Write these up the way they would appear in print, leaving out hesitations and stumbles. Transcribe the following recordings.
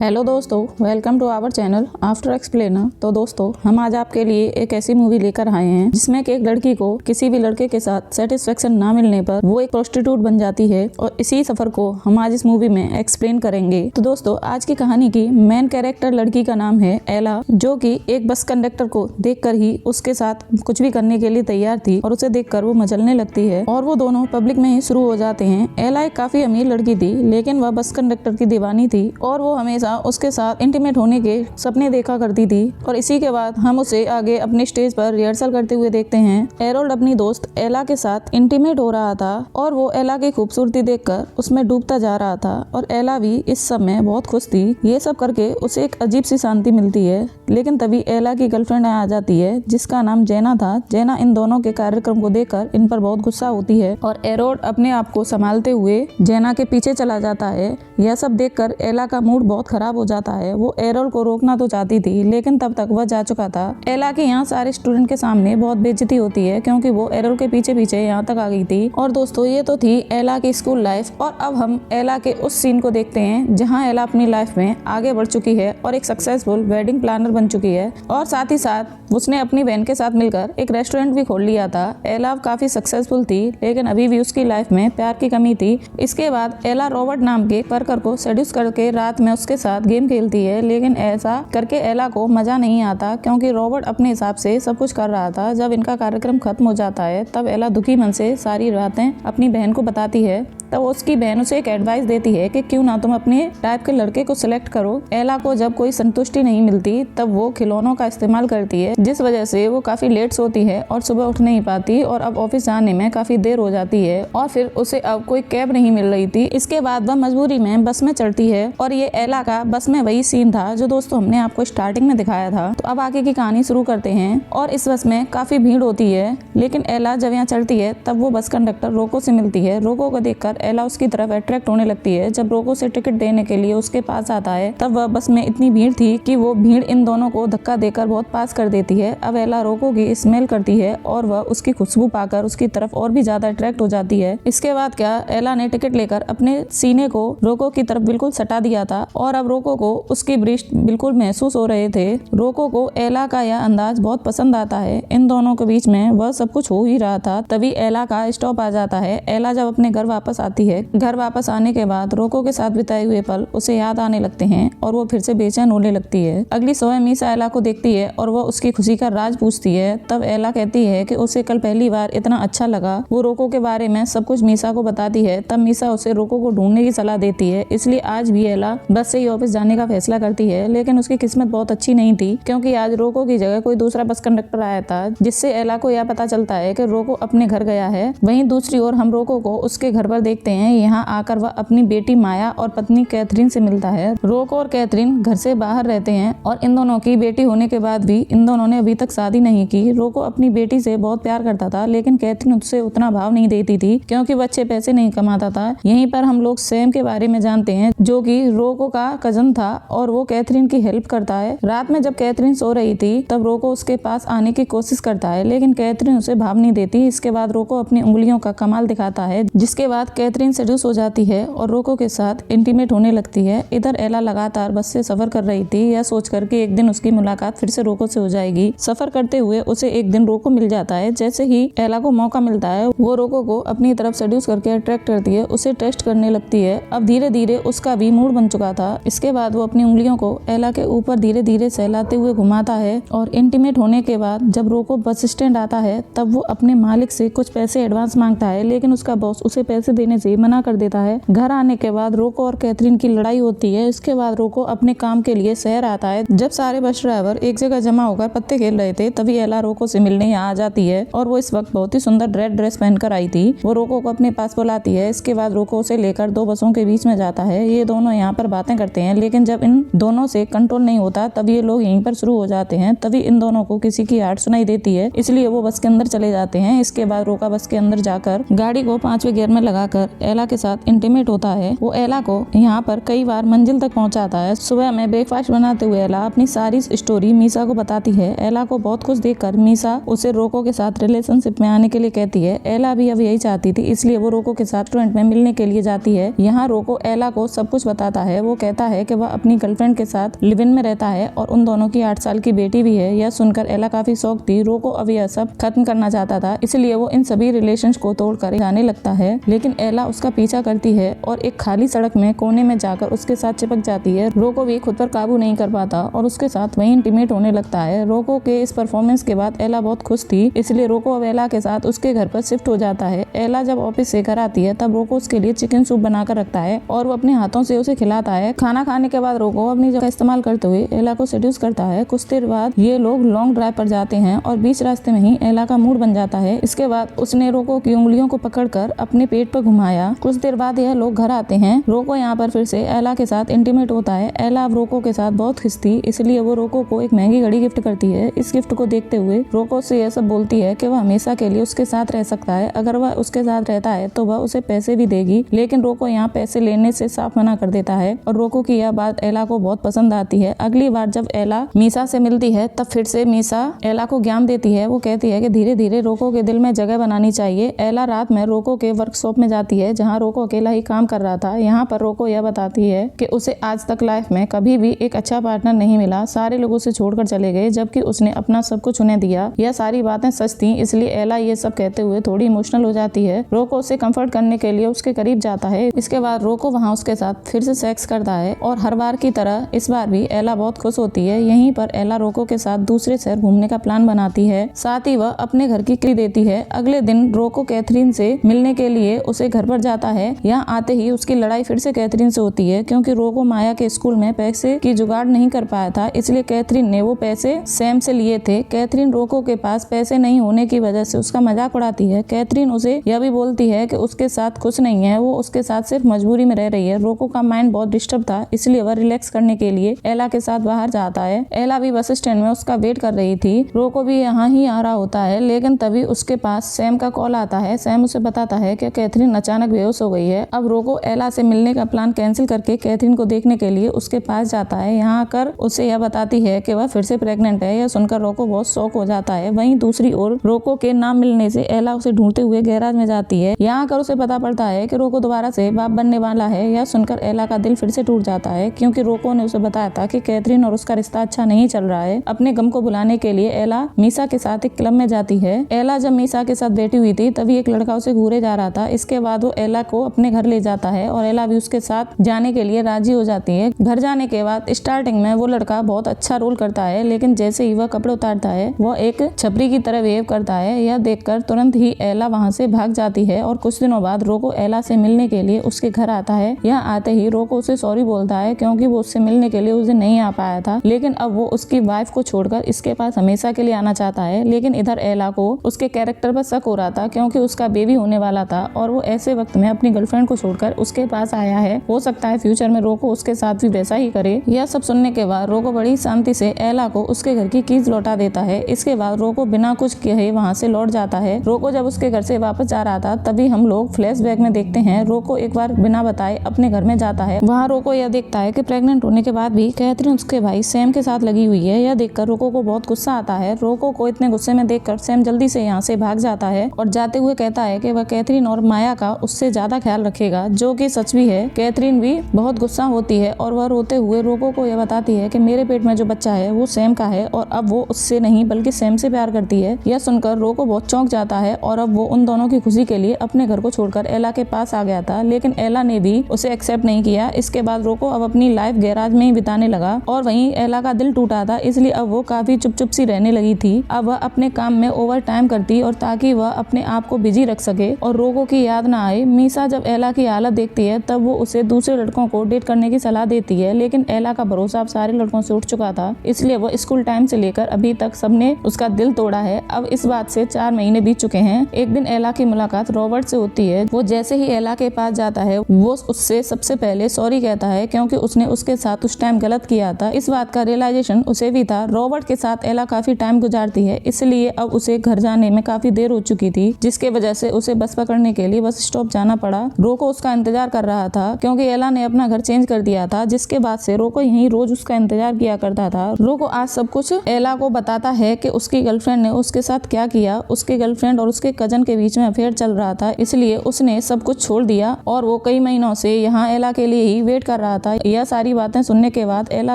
Hello दोस्तों, welcome to our channel after explainer. तो दोस्तों, हम आज आपके लिए एक ऐसी मूवी लेकर आए हैं जिसमें कि एक लड़की को किसी भी लड़के के साथ सेटिस्फेक्शन ना मिलने पर वो एक प्रोस्टिट्यूट बन जाती है और इसी सफर को हम आज इस मूवी में एक्सप्लेन करेंगे। तो दोस्तों, आज की कहानी की मेन कैरेक्टर लड़की का नाम है एला, जो कि एक बस कंडक्टर को देखकर ही उसके साथ कुछ भी करने के लिए तैयार थी और उसे देखकर वो मचलने लगती है और वो दोनों पब्लिक में ही शुरू हो जाते हैं। एला एक काफी अमीर लड़की थी, लेकिन वह बस कंडक्टर की दीवानी थी और वो हमेशा उसके साथ इंटीमेट होने के सपने देखा करती थी। और इसी के बाद हम उसे आगे अपने स्टेज पर रिहर्सल करते हुए देखते हैं। एरोल्ड अपनी दोस्त एला के साथ इंटीमेट हो रहा था और वो एला की खूबसूरती देखकर उसमें डूबता जा रहा था और एला भी इस समय बहुत खुश थी। ये सब करके उसे एक अजीब सी शांति मिलती है, लेकिन तभी एला की गर्लफ्रेंड आ जाती है जिसका नाम जेना था। जेना इन दोनों के कार्यक्रम को देखकर इन पर बहुत गुस्सा होती है और एरोल्ड अपने आप को संभालते हुए जेना के पीछे चला जाता है। यह सब देखकर एला का मूड बहुत खराब हो जाता है। वो एरोल्ड को रोकना तो चाहती थी, लेकिन तब तक वह जा चुका था। एला के यहाँ सारे स्टूडेंट के सामने बहुत बेइज्जती होती है क्योंकि वो एरोल्ड के पीछे पीछे यहाँ तक आ गई थी। और दोस्तों, ये तो थी एला की स्कूल लाइफ और अब हम एला के उस सीन को देखते हैं जहाँ एला अपनी लाइफ में आगे बढ़ चुकी है और एक सक्सेसफुल वेडिंग प्लानर बन चुकी है और साथ ही साथ उसने अपनी बहन के साथ मिलकर एक रेस्टोरेंट भी खोल लिया था। एला काफी सक्सेसफुल थी, लेकिन अभी भी उसकी लाइफ में प्यार की कमी थी। इसके बाद एला रॉबर्ट नाम के वर्कर को सेड्यूस करके रात में उसके साथ गेम खेलती है, लेकिन ऐसा करके एला को मजा नहीं आता क्योंकि रॉबर्ट अपने हिसाब से सब कुछ कर रहा था। जब इनका कार्यक्रम खत्म हो जाता है तब एला दुखी मन से सारी बातें अपनी बहन को बताती है। तब उसकी बहन उसे एक एडवाइस देती है कि क्यों ना तुम अपने टाइप के लड़के को सिलेक्ट करो। एला को जब कोई संतुष्टि नहीं मिलती तब वो खिलौनों का इस्तेमाल करती है, जिस वजह से वो काफी लेट सोती है और सुबह उठ नहीं पाती और अब ऑफिस जाने में काफी देर हो जाती है और फिर उसे अब कोई कैब नहीं मिल रही थी। इसके बाद वह मजबूरी में बस में चढ़ती है और ये एला का बस में वही सीन था जो दोस्तों हमने आपको स्टार्टिंग में दिखाया था। तो अब आगे की कहानी शुरू करते हैं और इस बस में काफी भीड़ होती है, लेकिन एला जब यहाँ चढ़ती है तब वो बस कंडक्टर रोको से मिलती है। रोको को देखकर एला उसकी तरफ अट्रैक्ट होने लगती है। जब रोको से टिकट देने के लिए उसके पास आता है तब वह बस में इतनी भीड़ थी कि वो भीड़ इन दोनों को धक्का देकर बहुत पास कर देती है। अब एला रोको की स्मेल करती है और वह उसकी खुशबू पाकर उसकी तरफ और भी ज्यादा अट्रैक्ट हो जाती है। इसके बाद क्या, एला ने टिकट लेकर अपने सीने को रोको की तरफ बिल्कुल सटा दिया था और अब रोको को उसकी ब्रेस्ट बिल्कुल महसूस हो रहे थे। रोको को एला का यह अंदाज बहुत पसंद आता है। इन दोनों के बीच में वह सब कुछ हो ही रहा था, तभी एला का स्टॉप आ जाता है। एला जब अपने घर वापस आती है, घर वापस आने के बाद रोको के साथ बिताए हुए पल उसे याद आने लगते हैं और वो फिर से बेचैन होने लगती है। अगली सुबह मीसा एला को देखती है और वो उसकी खुशी का राज पूछती है। तब एला कहती है कि उसे कल पहली बार इतना अच्छा लगा। वो रोको के बारे में सब कुछ मीसा को बताती है। तब मीसा उसे रोको को ढूंढने की सलाह देती है। इसलिए आज भी एला बस से ही ऑफिस जाने का फैसला करती है, लेकिन उसकी किस्मत बहुत अच्छी नहीं थी क्योंकि आज रोको की जगह कोई दूसरा बस कंडक्टर आया था, जिससे एला को यह पता चलता है कि रोको अपने घर गया है। वहीं दूसरी ओर हम रोको को उसके घर पर देखते हैं। यहाँ आकर वह अपनी बेटी माया और पत्नी कैथरीन से मिलता है। रोको और कैथरीन घर से बाहर रहते हैं और इन दोनों की बेटी होने के बाद भी इन दोनों ने अभी तक शादी नहीं की। रोको अपनी बेटी से बहुत प्यार करता था, लेकिन कैथरीन उससे उतना भाव नहीं देती थी क्योंकि वह अच्छे पैसे नहीं कमाता था। यहीं पर हम लोग सैम के बारे में जानते हैं, जो कि रोको का कजन था और वो कैथरीन की हेल्प करता है। रात में जब कैथरीन सो रही थी तब रोको उसके पास आने की कोशिश करता है, लेकिन कैथरीन उसे भाव नहीं देती। इसके बाद रोको अपनी उंगलियों का कमाल दिखाता है, जिसके बाद कैथरीन सेड्यूस हो जाती है और रोको के साथ इंटीमेट होने लगती है। इधर एला लगातार बस से सफर कर रही थी, यह सोचकर कि एक दिन उसकी मुलाकात फिर से रोको से हो जाएगी। सफर करते हुए उसे एक दिन रोको मिल जाता है। जैसे ही एला को मौका मिलता है, वो रोको को अपनी तरफ सेड्यूस करके अट्रैक्ट करती है, उसे टेस्ट करने लगती है। अब धीरे धीरे उसका भी मूड बन चुका था। इसके बाद वो अपनी उंगलियों को एला के ऊपर धीरे धीरे सहलाते हुए घुमाता है और इंटीमेट होने के बाद जब रोको बस स्टैंड आता है तब वो अपने मालिक से कुछ पैसे एडवांस मांगता है, लेकिन उसका बॉस उसे पैसे देने से मना कर देता है। घर आने के बाद रोको और कैथरीन की लड़ाई होती है। इसके बाद रोको अपने काम के लिए शहर आता है। जब सारे बस ड्राइवर एक जगह जमा होकर पत्ते खेल रहे थे, तभी एला रोको से मिलने यहाँ आ जाती है और वो इस वक्त बहुत ही सुंदर रेड ड्रेस पहनकर आई थी। वो रोको को अपने पास बुलाती है। इसके बाद रोको उसे लेकर दो बसों के बीच में जाता है। ये दोनों यहाँ पर बातें करते हैं, लेकिन जब इन दोनों से कंट्रोल नहीं होता तब ये लोग यहीं पर शुरू हो जाते हैं। तभी इन दोनों को किसी की आवाज सुनाई देती है, इसलिए वो बस के अंदर चले जाते हैं। इसके बाद रोका बस के अंदर जाकर गाड़ी को 5वें गियर में लगाकर आकर एला के साथ इंटीमेट होता है। वो एला को यहाँ पर कई बार मंजिल तक पहुँचाता है। सुबह में ब्रेकफास्ट बनाते हुए एला अपनी सारी स्टोरी मीसा को बताती है। एला को बहुत खुश देखकर मीसा उसे रोको के साथ रिलेशनशिप में आने के लिए कहती है। एला भी अब यही चाहती थी, इसलिए वो रोको के साथ रेस्टोरेंट में मिलने के लिए जाती है। यहाँ रोको एला को सब कुछ बताता है। वो कहता है कि वह अपनी गर्लफ्रेंड के साथ लिव इन में रहता है और उन दोनों की 8 साल की बेटी भी है। यह सुनकर एला काफी शौक थी। रोको अब यह सब खत्म करना चाहता था, इसलिए वो इन सभी रिलेशंस को तोड़कर जाने लगता है, लेकिन एला उसका पीछा करती है और एक खाली सड़क में कोने में जाकर उसके साथ चिपक जाती है। रोको भी खुद पर काबू नहीं कर पाता और उसके साथ वही इंटीमेट होने लगता है। रोको के इस परफॉर्मेंस के बाद एला बहुत खुश थी, इसलिए रोको अब एला के साथ उसके घर पर शिफ्ट हो जाता है। एला जब ऑफिस से घर आती है तब रोको उसके लिए चिकन सूप बनाकर रखता है और वो अपने हाथों से उसे खिलाता है। खाना खाने के बाद रोको अपनी जगह इस्तेमाल करते हुए एला को सेड्यूस करता है। कुछ देर बाद ये लोग लॉन्ग ड्राइव पर जाते हैं और बीच रास्ते में ही एला का मूड बन जाता है। इसके बाद उसने रोको की उंगलियों को पकड़कर अपने पेट पर घुमाया। कुछ देर बाद यह लोग घर आते हैं। रोको यहाँ पर फिर से एला के साथ इंटीमेट होता है। एला अब रोको के साथ बहुत खुश थी, इसलिए वो रोको को एक महंगी घड़ी गिफ्ट करती है। इस गिफ्ट को देखते हुए रोको से यह सब बोलती है कि वह हमेशा के लिए उसके साथ रह सकता है। अगर वह उसके साथ रहता है तो वह उसे पैसे भी देगी, लेकिन रोको यहाँ पैसे लेने से साफ मना कर देता है और रोको की यह बात एला को बहुत पसंद आती है। अगली बार जब एला मीसा से मिलती है तब फिर से मीसा एला को ज्ञान देती है। वो कहती है कि धीरे धीरे रोको के दिल में जगह बनानी चाहिए। एला रात में रोको के वर्कशॉप में जाती है जहाँ रोको अकेला ही काम कर रहा था। यहाँ पर रोको यह बताती है कि उसे आज तक लाइफ में कभी भी एक अच्छा पार्टनर नहीं मिला। सारे लोग उसे छोड़कर चले गए जबकि उसने अपना सब कुछ उन्हें दिया। यह सारी बातें सच थी, इसलिए एला ये सब कहते हुए थोड़ी इमोशनल हो जाती है। रोको उसे कंफर्ट करने के लिए उसके करीब जाता है। इसके बाद रोको वहाँ उसके साथ फिर से सेक्स करता है और हर बार की तरह इस बार भी एला बहुत खुश होती है। यहीं पर एला रोको के साथ दूसरे शहर घूमने का प्लान बनाती है, साथ ही वह अपने घर की किली देती है। अगले दिन रोको कैथरीन से मिलने के लिए उसे घर पर जाता है। यहाँ आते ही उसकी लड़ाई फिर से कैथरीन से होती है क्योंकि रोको माया के स्कूल में पैसे की जुगाड़ नहीं कर पाया था, इसलिए कैथरीन ने वो पैसे सैम से लिए थे। कैथरीन रोको के पास पैसे नहीं होने की वजह से उसका मजाक उड़ाती है। कैथरीन उसे यह भी बोलती है कि उसके साथ कुछ नहीं है, वो उसके साथ सिर्फ मजबूरी में रह रही है। रोको का माइंड बहुत डिस्टर्ब था, इसलिए वह रिलैक्स करने के लिए एला के साथ बाहर जाता है। एला भी बस स्टैंड में उसका वेट कर रही थी। रोको भी यहाँ ही आ रहा होता है, लेकिन तभी उसके पास सैम का कॉल आता है। सैम उसे बताता है कि कैथरीन अचानक बेहोश हो गई है। अब रोको एला से मिलने का प्लान कैंसिल करके कैथरीन को देखने के लिए उसके पास जाता है। यहाँ आकर उसे यह बताती है कि वह फिर से प्रेग्नेंट है। यह सुनकर रोको बहुत शॉक हो जाता है। वहीं दूसरी ओर रोको के ना मिलने से एला उसे ढूंढते हुए गैराज में जाती है। यहाँ आकर उसे पता पड़ता है कि रोको दोबारा से बाप बनने वाला है। यह सुनकर एला का दिल फिर से टूट जाता है क्योंकि रोको ने उसे बताया था कि कैथरीन और उसका रिश्ता अच्छा नहीं चल रहा है। अपने गम को भुलाने के लिए एला मीसा के साथ एक क्लब में जाती है। एला जब मीसा के साथ बैठी हुई थी तभी एक लड़का उसे घूरे जा रहा था। इसके बाद वो एला को अपने घर ले जाता है और एला भी उसके साथ जाने के लिए राजी हो जाती है। घर जाने के बाद स्टार्टिंग में वो लड़का बहुत अच्छा रोल करता है, लेकिन जैसे ही वह कपड़े उतारता है वह एक छपरी की तरह बिहेव करता है। यह देखकर तुरंत ही एला वहाँ से भाग जाती है और कुछ दिनों बाद रोको एला से मिलने के लिए उसके घर आता है। यहाँ आते ही रोको उसे सॉरी बोलता है क्योंकि वो उससे मिलने के लिए उस दिन नहीं आ पाया था, लेकिन अब वो उसकी वाइफ को छोड़कर इसके पास हमेशा के लिए आना चाहता है। लेकिन इधर एला को उसके कैरेक्टर पर शक हो रहा था क्योंकि उसका बेबी होने वाला था और वो ऐसे वक्त में अपनी गर्लफ्रेंड को छोड़कर उसके पास आया है। हो सकता है फ्यूचर में रोको उसके साथ भी वैसा ही करे। यह सब सुनने के बाद रोको बड़ी शांति से एला को उसके घर की कीज लौटा देता है। इसके बाद रोको बिना कुछ कहे वहाँ से लौट जाता है। रोको जब उसके घर से वापस जा रहा था तभी हम लोग फ्लैशबैक में देखते हैं रोको एक बार बिना बताए अपने घर में जाता है। वहाँ रोको यह देखता है कि प्रेग्नेंट होने के बाद भी कैथरीन उसके भाई सैम के साथ लगी हुई है। यह देखकर रोको को बहुत गुस्सा आता है। रोको को इतने गुस्से में देखकर सैम जल्दी से यहाँ से भाग जाता है और जाते हुए कहता है कि वह कैथरीन और माया का उससे ज्यादा ख्याल रखेगा, जो कि सच भी है। कैथरीन भी बहुत गुस्सा होती है और वह रोते हुए रोको को यह बताती है कि मेरे पेट में जो बच्चा है वो सैम का है और अब वो उससे नहीं बल्कि सैम से प्यार करती है। यह सुनकर रोको बहुत चौंक जाता है और अब वो उन दोनों की खुशी के लिए अपने घर को छोड़कर एला के पास आ गया था, लेकिन एला ने भी उसे एक्सेप्ट नहीं किया। इसके बाद रोको अब अपनी लाइफ गैराज में ही बिताने लगा और वहीं एला का दिल टूटा था, इसलिए अब वो काफी चुप चुप सी रहने लगी थी। अब वह अपने काम में ओवर टाइम करती और ताकि वह अपने आप को बिजी रख सके और रोको की याद ना आए। मीसा जब एला की हालत देखती है तब वो उसे दूसरे लड़कों को डेट करने की सलाह देती है, लेकिन एला का भरोसा अब सारे लड़कों से उठ चुका था, इसलिए वो स्कूल टाइम से लेकर अभी तक सबने उसका दिल तोड़ा है। अब इस बात से 4 महीने बीत चुके हैं। एक दिन एला की मुलाकात रॉबर्ट से होती है। वो जैसे ही एला के पास जाता है वो उससे सबसे पहले सॉरी कहता है क्योंकि उसने उसके साथ उस टाइम गलत किया था। इस बात का रियलाइजेशन उसे भी था। रॉबर्ट के साथ एला काफी टाइम गुजारती है, इसलिए अब उसे घर जाने में काफी देर हो चुकी थी, जिसके वजह से उसे बस पकड़ने के लिए बस स्टॉप जाना पड़ा। रोको उसका इंतजार कर रहा था क्योंकि एला ने अपना घर चेंज कर दिया था, जिसके बाद से रोको यहीं रोज उसका इंतजार किया करता था। रोको आज सब कुछ एला को बताता है कि उसकी गर्लफ्रेंड ने उसके साथ क्या किया। उसकी गर्लफ्रेंड और उसके कजन के बीच में अफेयर चल रहा था, इसलिए उसने सब कुछ छोड़ दिया और वो कई महीनों से यहाँ एला के लिए ही वेट कर रहा था। यह सारी बातें सुनने के बाद एला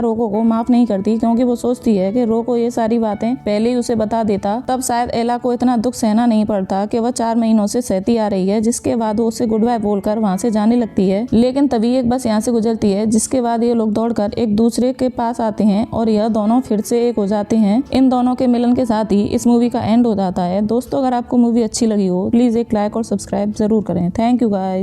रोको को माफ नहीं करती क्योंकि वो सोचती है कि रोको ये सारी बातें पहले ही उसे बता देता, तब शायद एला को इतना दुख सहना नहीं पड़ता कि वह 4 महीनों से सहती आ रही है। जिसके बाद वो उसे गुड बाय बोलकर वहाँ से जाने लगती है, लेकिन तभी एक बस यहाँ से गुजरती है, जिसके बाद ये लोग दौड़कर एक दूसरे के पास आते हैं और यह दोनों फिर से एक हो जाते हैं। इन दोनों के मिलन के साथ ही इस मूवी का एंड हो जाता है। दोस्तों, अगर आपको मूवी अच्छी लगी हो प्लीज एक लाइक और सब्सक्राइब जरूर करें। Thank you guys.